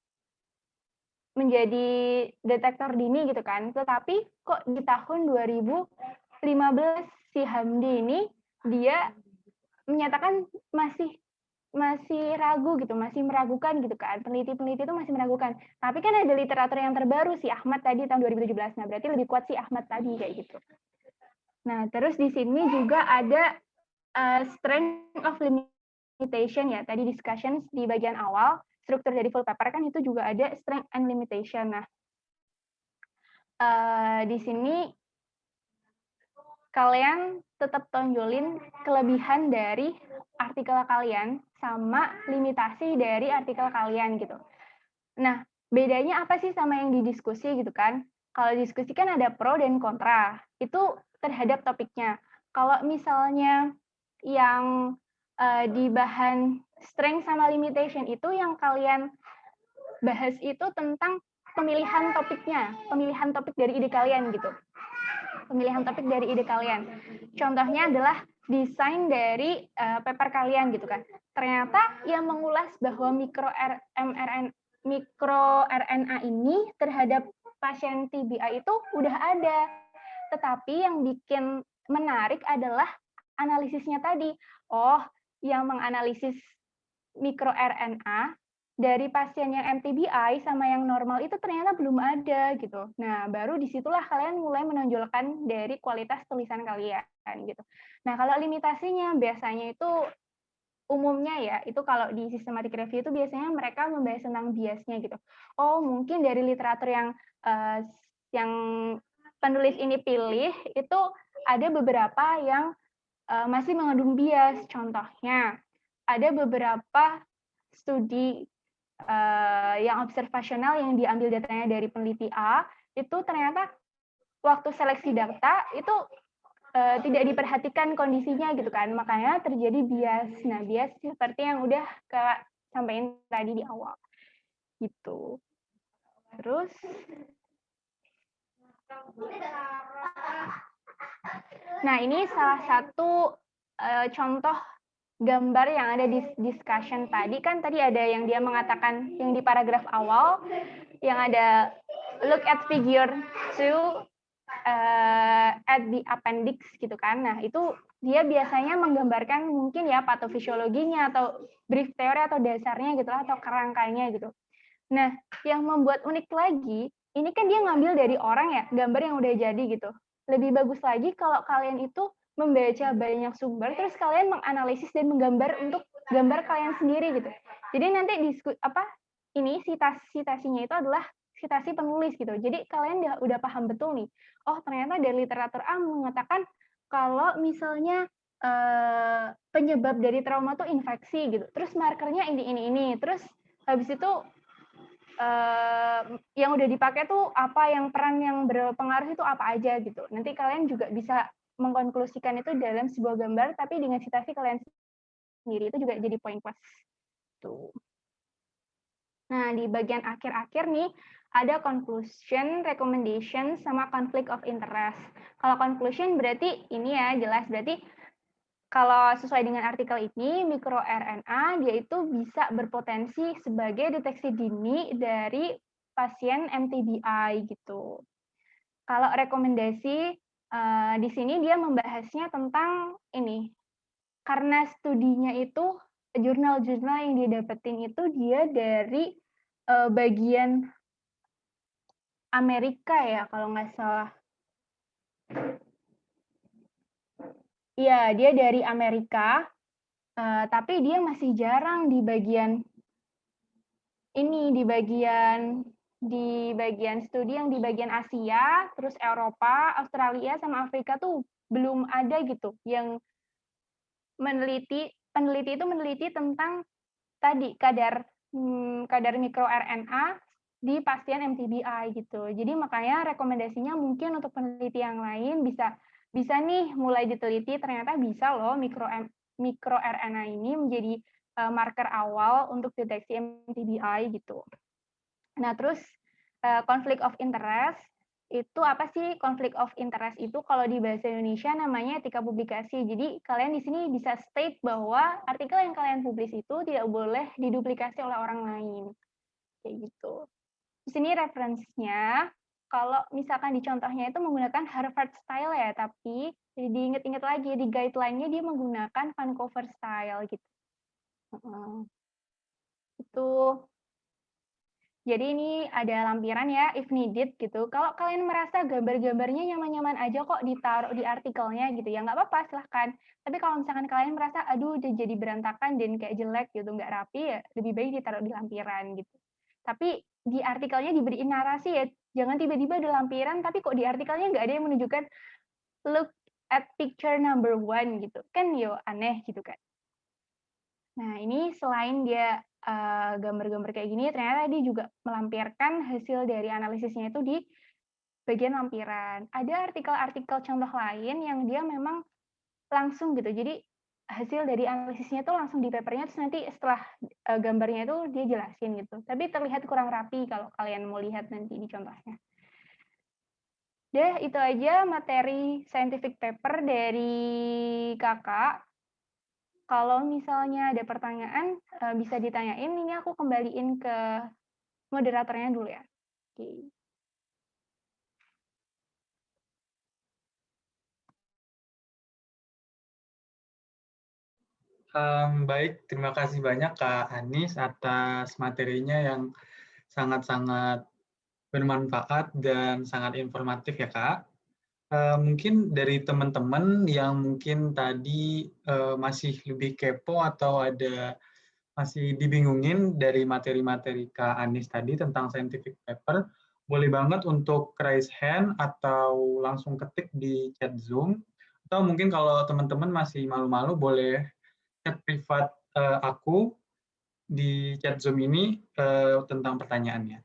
S2: menjadi detektor dini gitu kan. Tetapi kok di tahun 2015 si Hamdi ini dia menyatakan masih ragu gitu, masih meragukan gitu kan. Peneliti-peneliti itu masih meragukan. Tapi kan ada literatur yang terbaru si Ahmad tadi tahun 2017. Nah, berarti lebih kuat si Ahmad tadi kayak gitu. Nah, terus di sini juga ada strength of limitation ya. Tadi discussions di bagian awal, struktur dari full paper kan itu juga ada strength and limitation. Nah, di sini kalian tetap tonjolin kelebihan dari artikel kalian sama limitasi dari artikel kalian gitu. Nah, bedanya apa sih sama yang didiskusi gitu kan? Kalau diskusi kan ada pro dan kontra, itu terhadap topiknya. Kalau misalnya yang di bahan strength sama limitation itu yang kalian bahas itu tentang pemilihan topiknya, pemilihan topik dari ide kalian gitu. Pemilihan topik dari ide kalian. Contohnya adalah desain dari paper kalian gitu kan. Ternyata yang mengulas bahwa mikroRNA ini terhadap pasien TBI itu udah ada. Tetapi yang bikin menarik adalah analisisnya tadi. Oh, yang menganalisis mikroRNA dari pasien yang MTBI sama yang normal itu ternyata belum ada gitu. Nah, baru disitulah kalian mulai menonjolkan dari kualitas tulisan kalian gitu. Nah, kalau limitasinya biasanya itu umumnya ya, itu kalau di systematic review itu biasanya mereka membahas tentang biasnya gitu. Oh, mungkin dari literatur yang penulis ini pilih itu ada beberapa yang masih mengandung bias. Contohnya, ada beberapa studi yang observasional yang diambil datanya dari peneliti A, itu ternyata waktu seleksi data itu tidak diperhatikan kondisinya gitu kan, makanya terjadi bias. Nah, bias seperti yang udah Kak sampaikan tadi di awal gitu. Terus nah, ini salah satu contoh gambar yang ada di discussion tadi. Kan tadi ada yang dia mengatakan yang di paragraf awal yang ada look at figure 2 at the appendix gitu kan. Nah, itu dia biasanya menggambarkan mungkin ya patofisiologinya atau brief teori atau dasarnya gitu lah, atau kerangkanya gitu. Nah, yang membuat unik lagi, ini kan dia ngambil dari orang ya, gambar yang udah jadi gitu. Lebih bagus lagi kalau kalian itu membaca banyak sumber, terus kalian menganalisis dan menggambar untuk gambar kalian sendiri gitu. Jadi nanti ini citasinya itu adalah citasi penulis gitu. Jadi kalian udah paham betul nih. Oh, ternyata dari literatur A mengatakan kalau misalnya penyebab dari trauma tuh infeksi gitu. Terus markernya ini. Terus habis itu yang udah dipakai tuh apa, yang peran yang berpengaruh itu apa aja gitu. Nanti kalian juga bisa mengkonklusikan itu dalam sebuah gambar, tapi dengan citasi kalian sendiri, itu juga jadi poin plus. Tuh. Nah, di bagian akhir-akhir nih, ada conclusion, recommendation, sama conflict of interest. Kalau conclusion berarti ini ya, jelas berarti kalau sesuai dengan artikel ini, mikroRNA dia itu bisa berpotensi sebagai deteksi dini dari pasien MTBI gitu. Kalau rekomendasi di sini dia membahasnya tentang ini, karena studinya itu jurnal-jurnal yang dia dapetin itu dia dari bagian Amerika ya kalau nggak salah. Iya, dia dari Amerika, tapi dia masih jarang di bagian ini, di bagian studi yang di bagian Asia, terus Eropa, Australia, sama Afrika tuh belum ada gitu yang peneliti itu meneliti tentang tadi kadar mikroRNA di pasien MTBI gitu. Jadi makanya rekomendasinya mungkin untuk peneliti yang lain bisa nih mulai diteliti, ternyata bisa loh mikroRNA ini menjadi marker awal untuk deteksi MTBI gitu. Nah, terus conflict of interest itu apa sih? Conflict of interest itu kalau di bahasa Indonesia namanya etika publikasi. Jadi kalian di sini bisa state bahwa artikel yang kalian publis itu tidak boleh diduplikasi oleh orang lain. Kayak gitu. Di sini referensinya, kalau misalkan di contohnya itu menggunakan Harvard style ya, tapi diingat-ingat lagi di guideline-nya dia menggunakan Vancouver style gitu. Itu. Jadi ini ada lampiran ya, if needed gitu. Kalau kalian merasa gambar-gambarnya nyaman-nyaman aja kok ditaruh di artikelnya gitu ya, nggak apa-apa, silahkan. Tapi kalau misalkan kalian merasa, aduh udah jadi berantakan dan kayak jelek gitu, nggak rapi, ya lebih baik ditaruh di lampiran gitu. Tapi di artikelnya diberiin narasi ya, jangan tiba-tiba ada lampiran, tapi kok di artikelnya nggak ada yang menunjukkan look at picture number 1 gitu. Kan yo aneh gitu kan. Nah, ini selain dia gambar-gambar kayak gini, ternyata dia juga melampirkan hasil dari analisisnya itu di bagian lampiran. Ada artikel-artikel contoh lain yang dia memang langsung gitu. Jadi hasil dari analisisnya itu langsung di papernya, terus nanti setelah gambarnya itu dia jelasin gitu. Tapi terlihat kurang rapi kalau kalian mau lihat nanti di contohnya. Deh, itu aja materi scientific paper dari kakak. Kalau misalnya ada pertanyaan, bisa ditanyain. Ini aku kembaliin ke moderatornya dulu ya. Oke.
S3: Baik, terima kasih banyak Kak Anis atas materinya yang sangat-sangat bermanfaat dan sangat informatif ya Kak. Mungkin dari teman-teman yang mungkin tadi masih lebih kepo atau masih dibingungin dari materi-materi Kak Anis tadi tentang scientific paper, boleh banget untuk raise hand atau langsung ketik di chat Zoom. Atau mungkin kalau teman-teman masih malu-malu boleh chat privat aku di chat Zoom ini tentang pertanyaannya.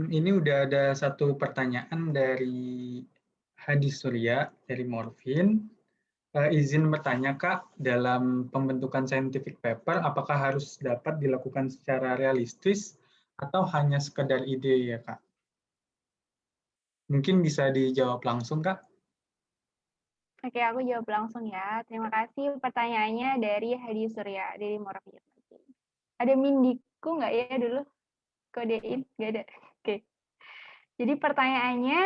S3: Ini udah ada satu pertanyaan dari Hadi Surya dari Morfin. Izin bertanya Kak, dalam pembentukan scientific paper, apakah harus dapat dilakukan secara realistis atau hanya sekedar ide ya Kak? Mungkin bisa dijawab langsung Kak.
S2: Oke, aku jawab langsung ya. Terima kasih pertanyaannya dari Hadi Surya, dari Morfin. Ada Mindiku nggak ya dulu? Kodein? Nggak ada. Oke. Jadi pertanyaannya,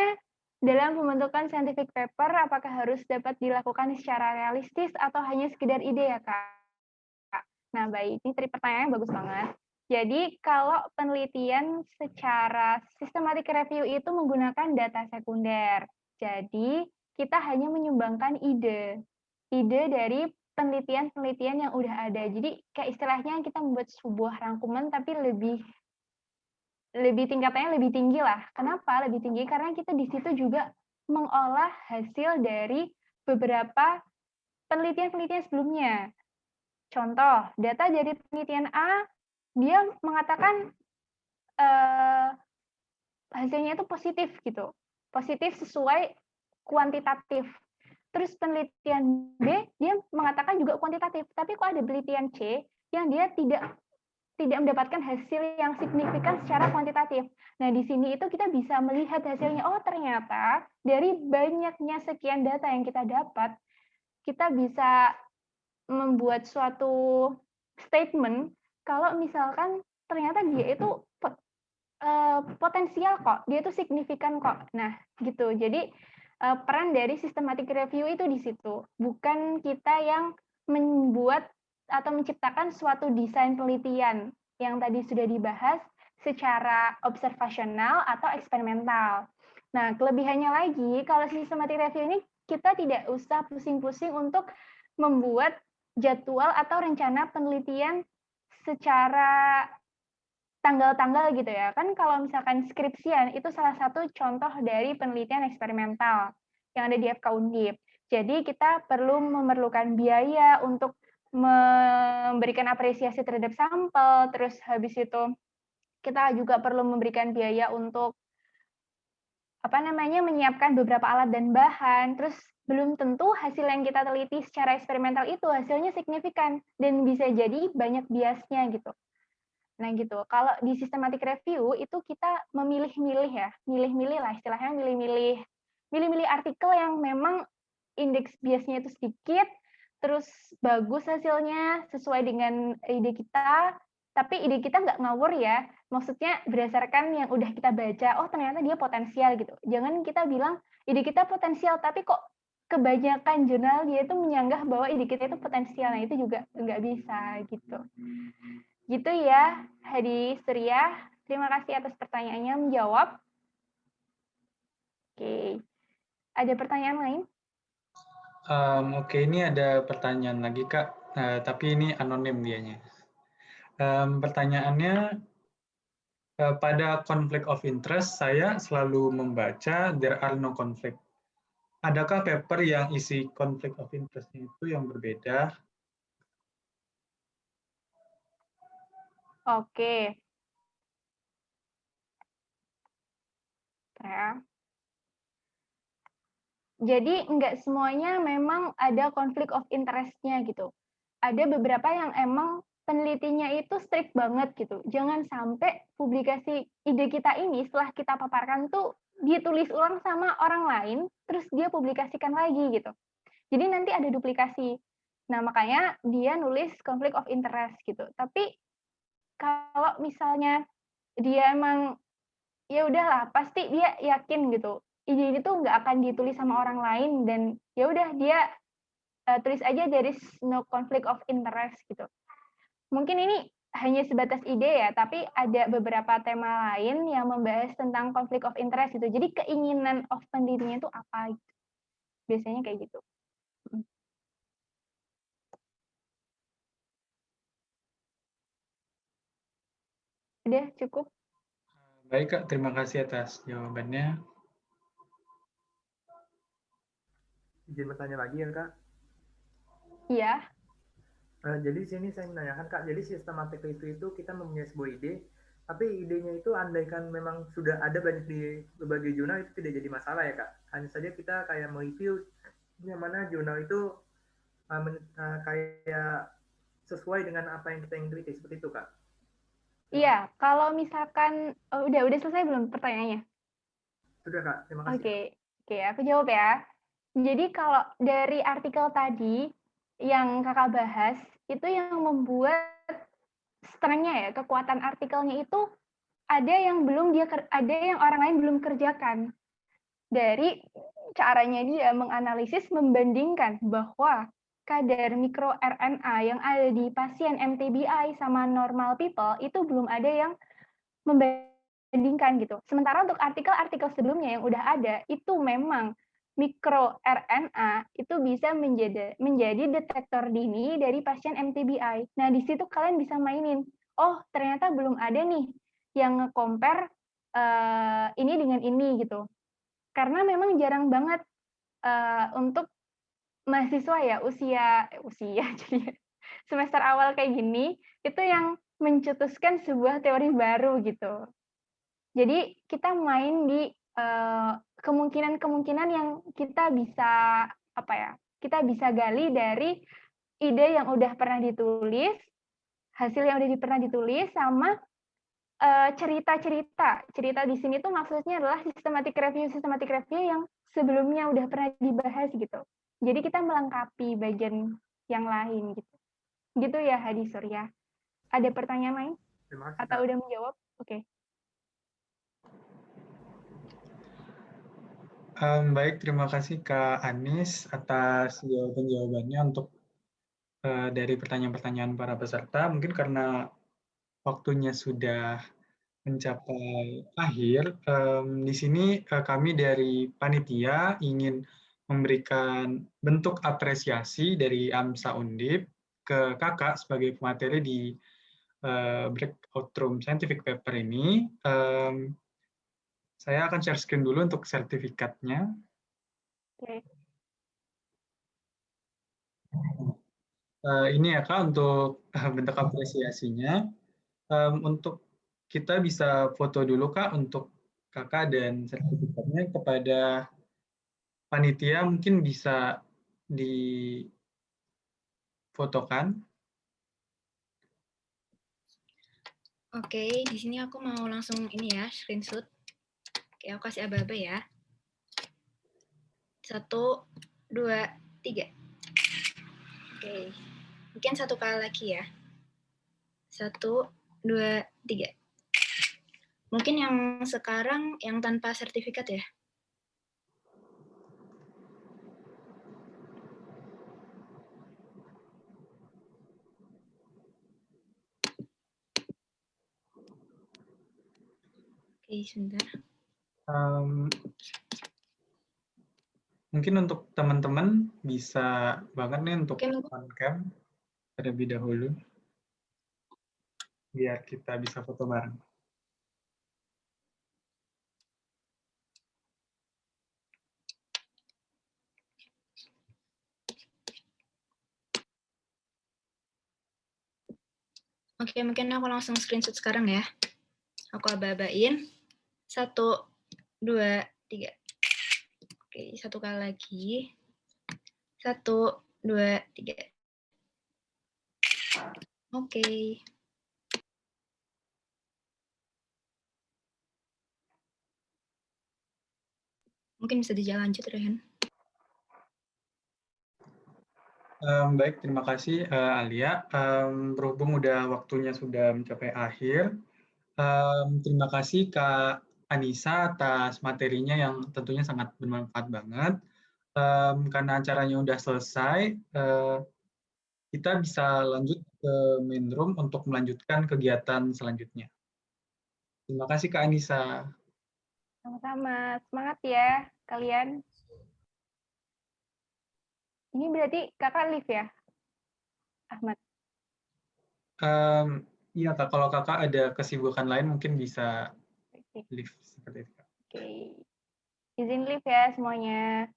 S2: dalam pembentukan scientific paper, apakah harus dapat dilakukan secara realistis atau hanya sekedar ide ya, Kak? Nah, baik. Ini tadi pertanyaannya bagus banget. Jadi, kalau penelitian secara systematic review itu menggunakan data sekunder. Jadi, kita hanya menyumbangkan ide. Ide dari penelitian-penelitian yang udah ada. Jadi, kayak istilahnya kita membuat sebuah rangkuman, tapi lebih tingkatannya lebih tinggi lah. Kenapa lebih tinggi? Karena kita di situ juga mengolah hasil dari beberapa penelitian-penelitian sebelumnya. Contoh, data dari penelitian A, dia mengatakan hasilnya itu positif gitu. Positif sesuai kuantitatif. Terus penelitian B, dia mengatakan juga kuantitatif. Tapi kok ada penelitian C yang dia tidak mendapatkan hasil yang signifikan secara kuantitatif. Nah, di sini itu kita bisa melihat hasilnya, oh ternyata dari banyaknya sekian data yang kita dapat, kita bisa membuat suatu statement kalau misalkan ternyata dia itu potensial kok, dia itu signifikan kok. Nah, gitu. Jadi peran dari systematic review itu di situ, bukan kita yang membuat atau menciptakan suatu desain penelitian yang tadi sudah dibahas secara observasional atau eksperimental. Nah, kelebihannya lagi, kalau systematic review ini kita tidak usah pusing-pusing untuk membuat jadwal atau rencana penelitian secara tanggal-tanggal gitu ya. Kan kalau misalkan skripsian, itu salah satu contoh dari penelitian eksperimental yang ada di FK Undip. Jadi kita memerlukan biaya untuk memberikan apresiasi terhadap sampel, terus habis itu kita juga perlu memberikan biaya untuk menyiapkan beberapa alat dan bahan, terus belum tentu hasil yang kita teliti secara eksperimental itu hasilnya signifikan dan bisa jadi banyak biasnya gitu. Nah gitu, kalau di systematic review itu kita memilih-milih ya, milih-milih lah istilahnya, milih-milih artikel yang memang indeks biasnya itu sedikit, terus bagus hasilnya, sesuai dengan ide kita, tapi ide kita nggak ngawur ya, maksudnya berdasarkan yang udah kita baca, oh ternyata dia potensial gitu. Jangan kita bilang ide kita potensial, tapi kok kebanyakan jurnal dia itu menyanggah bahwa ide kita itu potensial, nah itu juga nggak bisa gitu. Gitu ya, Hadi Surya. Terima kasih atas pertanyaannya, menjawab. Oke, ada pertanyaan lain?
S3: Oke, ini ada pertanyaan lagi, Kak. Tapi ini anonim dianya. Pertanyaannya, pada conflict of interest, saya selalu membaca there are no conflict. Adakah paper yang isi conflict of interest-nya itu yang berbeda?
S2: Oke. Ya. Jadi nggak semuanya memang ada konflik of interest-nya gitu. Ada beberapa yang emang penelitinya itu strict banget gitu. Jangan sampai publikasi ide kita ini setelah kita paparkan tuh ditulis ulang sama orang lain, terus dia publikasikan lagi gitu. Jadi nanti ada duplikasi. Nah, makanya dia nulis konflik of interest gitu. Tapi kalau misalnya dia emang ya udahlah, pasti dia yakin gitu. Ide itu nggak akan ditulis sama orang lain dan ya udah dia tulis aja there is no conflict of interest gitu. Mungkin ini hanya sebatas ide ya, tapi ada beberapa tema lain yang membahas tentang conflict of interest gitu. Jadi keinginan of penelitiannya itu apa gitu. Biasanya kayak gitu. Udah cukup.
S3: Baik, Kak. Terima kasih atas jawabannya.
S4: Izin bertanya lagi ya, Kak?
S2: Iya.
S4: Jadi di sini saya menanyakan, Kak, jadi systematic review itu kita mempunyai sebuah ide, tapi idenya itu andaikan memang sudah ada banyak di berbagai jurnal, itu tidak jadi masalah ya, Kak? Hanya saja kita kayak mereview yang mana jurnal itu kayak sesuai dengan apa yang kita ingin teliti, seperti itu, Kak?
S2: Iya, kalau misalkan udah selesai belum pertanyaannya?
S4: Sudah, Kak. Terima kasih.
S2: Oke, aku jawab ya. Jadi kalau dari artikel tadi yang kakak bahas, itu yang membuat strength-nya ya, kekuatan artikelnya itu ada yang orang lain belum kerjakan. Dari caranya dia menganalisis, membandingkan bahwa kadar mikro RNA yang ada di pasien MTBI sama normal people itu belum ada yang membandingkan gitu. Sementara untuk artikel-artikel sebelumnya yang udah ada, itu memang mikro RNA itu bisa menjadi detektor dini dari pasien MTBI. Nah, di situ kalian bisa mainin, oh ternyata belum ada nih yang nge-compare ini dengan ini gitu. Karena memang jarang banget untuk mahasiswa ya usia jadi semester awal kayak gini itu yang mencetuskan sebuah teori baru gitu. Jadi kita main di kemungkinan-kemungkinan yang kita bisa kita bisa gali dari ide yang udah pernah ditulis, hasil yang udah pernah ditulis sama cerita-cerita. Cerita di sini tuh maksudnya adalah systematic review yang sebelumnya udah pernah dibahas gitu. Jadi kita melengkapi bagian yang lain gitu. Gitu ya Hadi Surya. Ada pertanyaan lain?
S4: Terima kasih,
S2: Atau
S4: Kak.
S2: udah menjawab? Oke.
S3: Baik, terima kasih Kak Anis atas jawaban-jawabannya untuk dari pertanyaan-pertanyaan para peserta. Mungkin karena waktunya sudah mencapai akhir, di sini kami dari panitia ingin memberikan bentuk apresiasi dari AMSA Undip ke kakak sebagai pemateri di breakout room scientific paper ini. Saya akan share screen dulu untuk sertifikatnya.
S2: Oke.
S3: Ini ya Kak untuk bentuk apresiasinya. Untuk kita bisa foto dulu Kak untuk Kakak dan sertifikatnya kepada panitia mungkin bisa difotokan.
S5: Oke, di sini aku mau langsung ini ya, screenshot. Oke, aku kasih aba-aba ya. 1, 2, 3. Oke, mungkin satu kali lagi ya. 1, 2, 3. Mungkin yang sekarang yang tanpa sertifikat ya. Oke, sebentar.
S3: Mungkin untuk teman-teman bisa banget nih untuk
S5: Oke,
S3: on cam terlebih dahulu biar kita bisa foto bareng.
S5: Oke, mungkin aku langsung screenshot sekarang ya. Aku aba-abain. 1, 2, 3. Oke, satu kali lagi. 1, 2, 3. Oke. Mungkin bisa lanjut, Rehan.
S3: Baik, terima kasih Alia. Berhubung waktunya sudah mencapai akhir, terima kasih Kak Anissa atas materinya yang tentunya sangat bermanfaat banget. Karena acaranya udah selesai, kita bisa lanjut ke main room untuk melanjutkan kegiatan selanjutnya. Terima kasih Kak Anissa.
S2: Sama-sama. Semangat ya kalian. Ini berarti kakak live ya, Ahmad?
S3: Iya Kak, kalau kakak ada kesibukan lain mungkin bisa live seperti itu.
S2: Oke. Izin live ya semuanya.